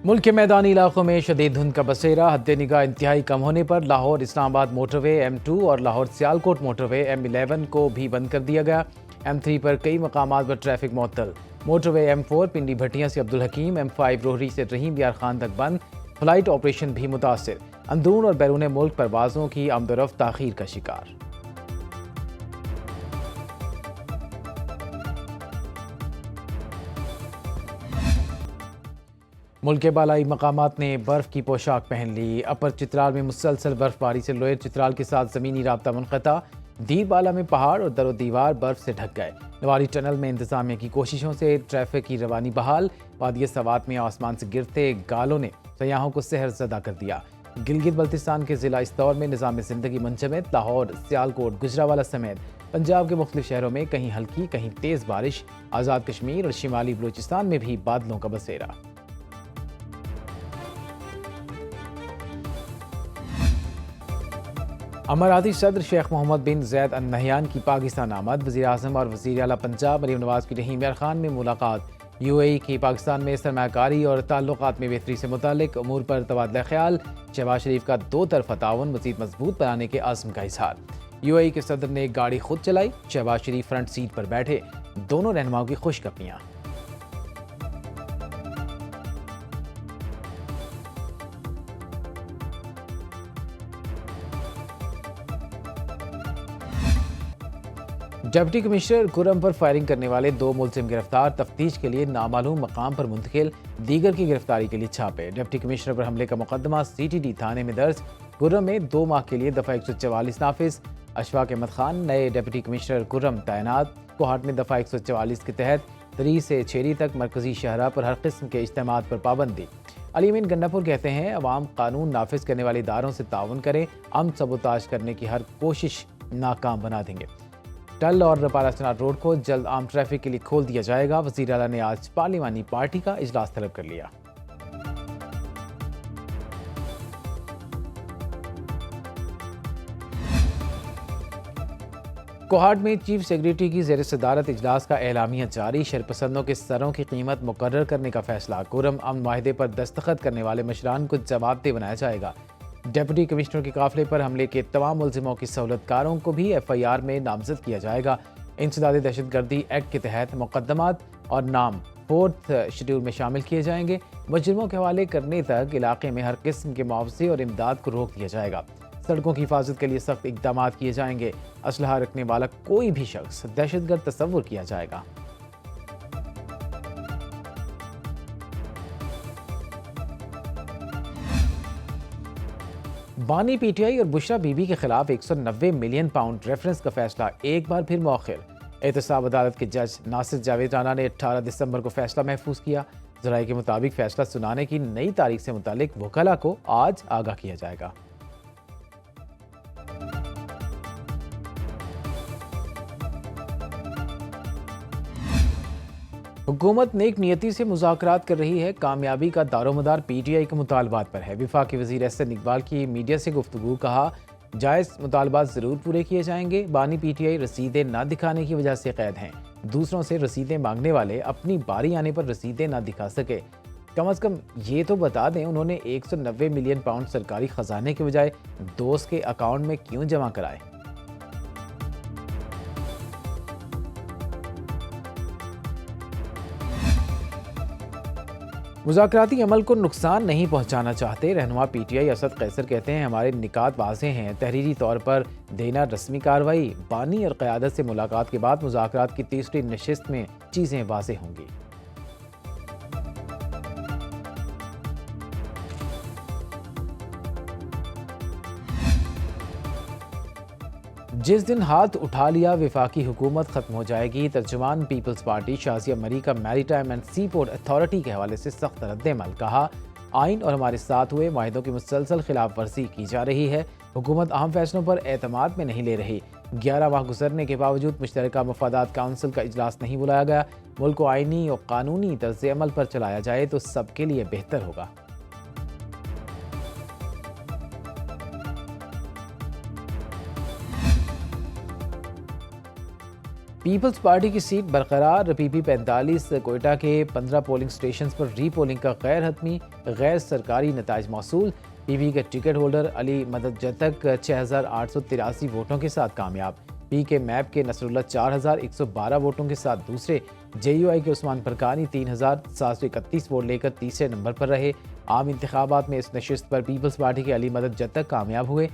मुल्क के मैदानी इलाकों में शदीद धुंध का बसेरा। हद्दे निगाह इंतहाई कम होने पर लाहौर इस्लामाबाद मोटरवे M2 और लाहौर सियालकोट मोटरवे M11 को भी बंद कर दिया गया। M3 पर कई मकामात पर ट्रैफिक मुअत्तल। मोटरवे M4 पिंडी भटिया से अब्दुल हकीम, M5 रोहरी से रहीम यार खान तक बंद। फ्लाइट ऑपरेशन भी मुतासर। अंदरून और बैरून मुल्क परवाजों की आमदोरफ्त ताखीर का शिकार। मुल्क के बालाई मकामात ने बर्फ की पोशाक पहन ली। अपर चित्राल में मुसलसल बर्फबारी से लोअर चित्राल के साथ ज़मीनी राब्ता मुनक़ता। दीरबाला में पहाड़ और दरो दीवार बर्फ से ढक गए। नवारी टनल में इंतजामिया की कोशिशों से ट्रैफिक की रवानी बहाल। वादिय सवात में आसमान से गिरते गालों ने सयाहों को सहर ज़दा कर दिया। गिलगित बल्तिस्तान के ज़िला इस्तौर में निज़ाम ज़िंदगी मुंजमद। लाहौर, सियालकोट, गुजरावाला समेत पंजाब के मुख्तलिफ शहरों में कहीं हल्की कहीं तेज़ बारिश। आज़ाद कश्मीर और शिमाली बलूचिस्तान में भी बादलों का बसेरा। अमाराती सदर शेख मोहम्मद बिन जैद अल नहयान की पाकिस्तान आमद। वज़ीर आज़म और वज़ीर आला पंजाब मरीम नवाज की रहीम यार खान में मुलाकात। UAE की पाकिस्तान में सरमाकारी और ताल्लुकात में बेहतरी से मुतालिक अमूर पर तबादला ख्याल। शहबाज शरीफ का दो तरफ़ा ताउन मज़ीद मजबूत बनाने के आज़म का इजहार। UAE के सदर ने गाड़ी खुद चलाई, शहबाज शरीफ फ्रंट सीट पर बैठे। दोनों रहनुमाओं की खुशखबरियाँ। डिप्टी कमिश्नर खुर्रम पर फायरिंग करने वाले 2 मुलजिम गिरफ्तार। तफ्तीश के लिए नामालूम मकाम पर मुंतकिल। दीगर की गिरफ्तारी के लिए छापे। डिप्टी कमिश्नर पर हमले का मुकदमा CTD थाने में दर्ज। खुर्रम में 2 माह के लिए दफ़ा 144 नाफिज। अशफाक अहमद खान नए डिप्टी कमिश्नर खुर्रम तैनात। कोहाट में दफ़ा 144 के तहत 3 से छेरी तक मरकजी शहरा पर हर किस्म के इज्तिमात पर पाबंदी। अली अमीन गंडापुर कहते हैं, अवाम कानून नाफिज करने वाले इदारों से ताउन करें। हम सबोताज करने की हर कोशिश नाकाम बना देंगे। टल और पाराचनार रोड को जल्द आम ट्रैफिक के लिए खोल दिया जाएगा। वज़ीर आला ने आज पार्लिमानी पार्टी का इजलास तलब कर लिया। कोहाट में चीफ सेक्रेटरी की ज़ेर सदारत इजलास का एलामिया जारी। शरपसंदों के सरों की कीमत मुकर्रर करने का फैसला। खुर्रम अमन माहिदे पर दस्तखत करने वाले मशरान को जवाबदेह बनाया जाएगा। डिप्टी कमिश्नर के काफिले पर हमले के तमाम मुलजिमों की सहूलतकारों को भी FIR में नामजद किया जाएगा। इंसदादी दहशतगर्दी एक्ट के तहत मुकदमात और नाम 4th शेड्यूल में शामिल किए जाएंगे। मुजरिमों के हवाले करने तक इलाके में हर किस्म के मुआवजे और इमदाद को रोक दिया जाएगा। सड़कों की हिफाजत के लिए सख्त इकदाम किए जाएंगे। असलहा रखने वाला कोई भी शख्स दहशतगर्द तस्वुर किया जाएगा। बानी PTI और बुशरा बीबी के खिलाफ 190 मिलियन पाउंड रेफरेंस का फैसला एक बार फिर मौखिर। एहतसाब अदालत के जज नासिर जावेद राना ने 18 दिसंबर को फैसला महफूज किया। जराये के मुताबिक फैसला सुनाने की नई तारीख से मुतालिक वकला को आज आगाह किया जाएगा। हुकूमत नेक नियति से मुज़ाकरात कर रही है। कामयाबी का दारोमदार PTI के मुतालबात पर है। वफाकी वज़ीर एहसन इकबाल की मीडिया से गुफ्तगू। कहा, जायज़ मुतालबात ज़रूर पूरे किए जाएंगे। बानी PTI रसीदें न दिखाने की वजह से कैद हैं। दूसरों से रसीदें मांगने वाले अपनी बारी आने पर रसीदें न दिखा सके। कम अज़ कम ये तो बता दें, उन्होंने 190 मिलियन पाउंड सरकारी ख़जाने के बजाय दोस्त के अकाउंट में क्यों जमा कराए। मुज़ाकराती अमल को नुकसान नहीं पहुंचाना चाहते। रहनुमा PTI असद कैसर कहते हैं, हमारे निकात वाज़ेह हैं। तहरीरी तौर पर देना रस्मी कार्रवाई। बानी और क़यादत से मुलाकात के बाद मुज़ाकरात की तीसरी नशिस्त में चीज़ें वाज़ेह होंगी। जिस दिन हाथ उठा लिया वफाकी हुकूमत खत्म हो जाएगी। तर्जुमान पीपल्स पार्टी शाजिया मरी का maritime and sea port authority के हवाले से सख्त रद्द-ए-अमल। कहा, आइन और हमारे साथ हुए माहिदों की मुसलसल खिलाफ वर्जी की जा रही है। हुकूमत अहम फैसलों पर एतमाद में नहीं ले रही। 11 माह गुजरने के बावजूद मुश्तरका मफादात काउंसिल का इजलास नहीं बुलाया गया। मुल्क को आइनी और कानूनी तर्ज-ए-अमल पर चलाया जाए तो सबके लिए बेहतर होगा। पीपल्स पार्टी की सीट बरकरार। पीपी 45 कोयटा के 15 पोलिंग स्टेशन पर रीपोलिंग का गैर हतमी गैर सरकारी नताइज मौसूल। पीपी के टिकट होल्डर अली मदद जतक 6,883 वोटों के साथ कामयाब। पी के मैप के नसरुल्ला 4,112 वोटों के साथ दूसरे। JUI के उस्मान फरकानी 3,731 वोट लेकर तीसरे नंबर पर रहे। आम इंतखाबात में इस नशिस्त पर पीपल्स पार्टी के अली मदद जतक कामयाब हुए।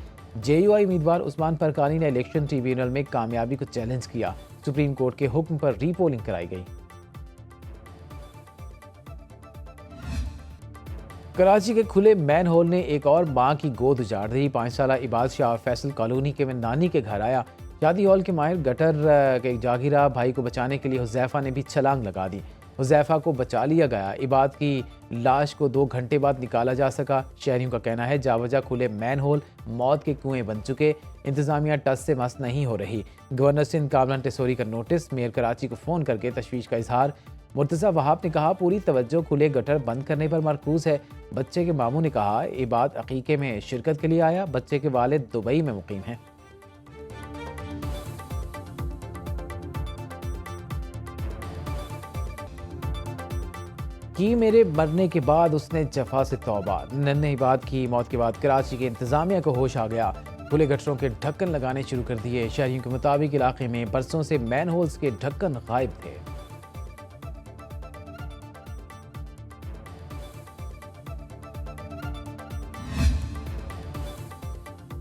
JUI उम्मीदवार उस्मान फरकानी ने इलेक्शन ट्रिब्यूनल में कामयाबी को चैलेंज किया। सुप्रीम कोर्ट के हुक्म पर रीपोलिंग कराई गई। कराची के खुले मैन होल ने एक और मां की गोद उजाड़ दी। 5 साल इबाद शाह फैसल कॉलोनी के में नानी के घर आया। शादी हॉल के माहिर गटर के जागिरा भाई को बचाने के लिए हुजैफा ने भी छलांग लगा दी। हुजैफा को बचा लिया गया। इबाद की लाश को 2 घंटे बाद निकाला जा सका। शहरियों का कहना है जावजा खुले मैन होल मौत के कुएं बन चुके। इंतजामिया टस से मस नहीं हो रही। गवर्नर सिंध कामरान टेसोरी का नोटिस। मेयर कराची को फ़ोन करके तशवीश का इजहार। मुर्तज़ा वहाब ने कहा पूरी तवज्जो खुले गटर बंद करने पर मरकूज है। बच्चे के मामू ने कहा इबाद अकीके में शिरकत के लिए आया। बच्चे के वालिद दुबई में मुकीम हैं। कि मेरे मरने के बाद उसने जफा से तौबा। नन्हे इबाद की मौत के बाद कराची के इंतजामिया को होश आ गया। खुले गटरों के ढक्कन लगाने शुरू कर दिए। शहरियों के मुताबिक इलाके में बरसों से मैन होल्स के ढक्कन गायब थे।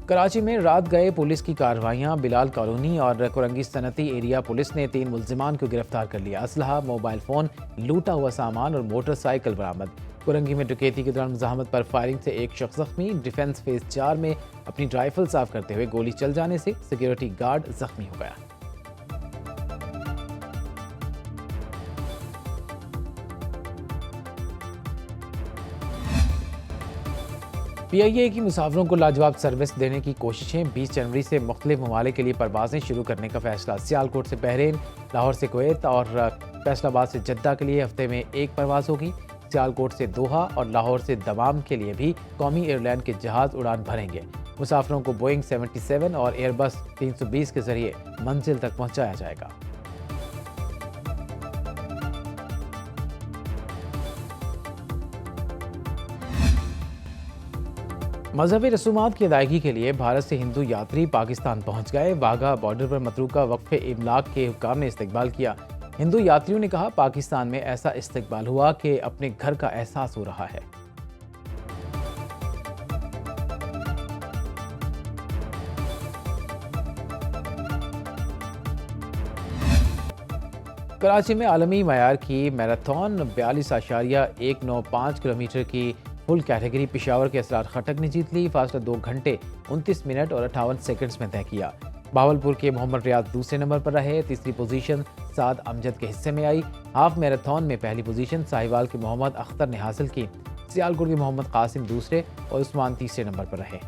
कराची में रात गए पुलिस की कार्रवाइयां। बिलाल कॉलोनी और कुरंगी सनती एरिया पुलिस ने 3 मुल्जिमान को गिरफ्तार कर लिया। असलहा, मोबाइल फ़ोन, लूटा हुआ सामान और मोटरसाइकिल बरामद। कुरंगी में डकैती के दौरान मुज़ाहमत पर फायरिंग से एक शख्स जख्मी। डिफेंस फेज 4 में अपनी राइफल साफ करते हुए गोली चल जाने से सिक्योरिटी गार्ड जख्मी हो गया। PIA की मुसाफिरों को लाजवाब सर्विस देने की कोशिशें। 20 जनवरी से मुख्तलिफ ममालिक के लिए परवाजें शुरू करने का फैसला। सियालकोट से बहरीन, लाहौर से कुवैत और फैसलाबाद से जद्दा के लिए हफ्ते में 1 परवाज़ होगी। सियालकोट से दोहा और लाहौर से दमाम के लिए भी कौमी एयरलाइन के जहाज़ उड़ान भरेंगे। मुसाफिरों को बोइंग 77 और एयरबस 320 के जरिए मंजिल तक पहुँचाया जाएगा। मजहबी रसूमात की अदायगी के लिए भारत से हिंदू यात्री पाकिस्तान पहुंच गए। वाघा बॉर्डर पर मतरूका वक्फे इमलाक के हुक्काम ने इस्तकबाल किया। हिंदू यात्रियों ने कहा पाकिस्तान में ऐसा इस्तकबाल हुआ कि अपने घर का एहसास हो रहा है। कराची में आलमी मयार की मैराथन 42.195 किलोमीटर की फुल कैटेगरी पेशावर के असरार खटक ने जीत ली। फासला 2 घंटे 29 मिनट और 58 सेकंड्स में तय किया। बावलपुर के मोहम्मद रियाज दूसरे नंबर पर रहे। तीसरी पोजीशन साद अमजद के हिस्से में आई। हाफ मैराथन में पहली पोजीशन साहिवाल के मोहम्मद अख्तर ने हासिल की। सियालकोट के मोहम्मद कासिम दूसरे और उस्मान तीसरे नंबर पर रहे।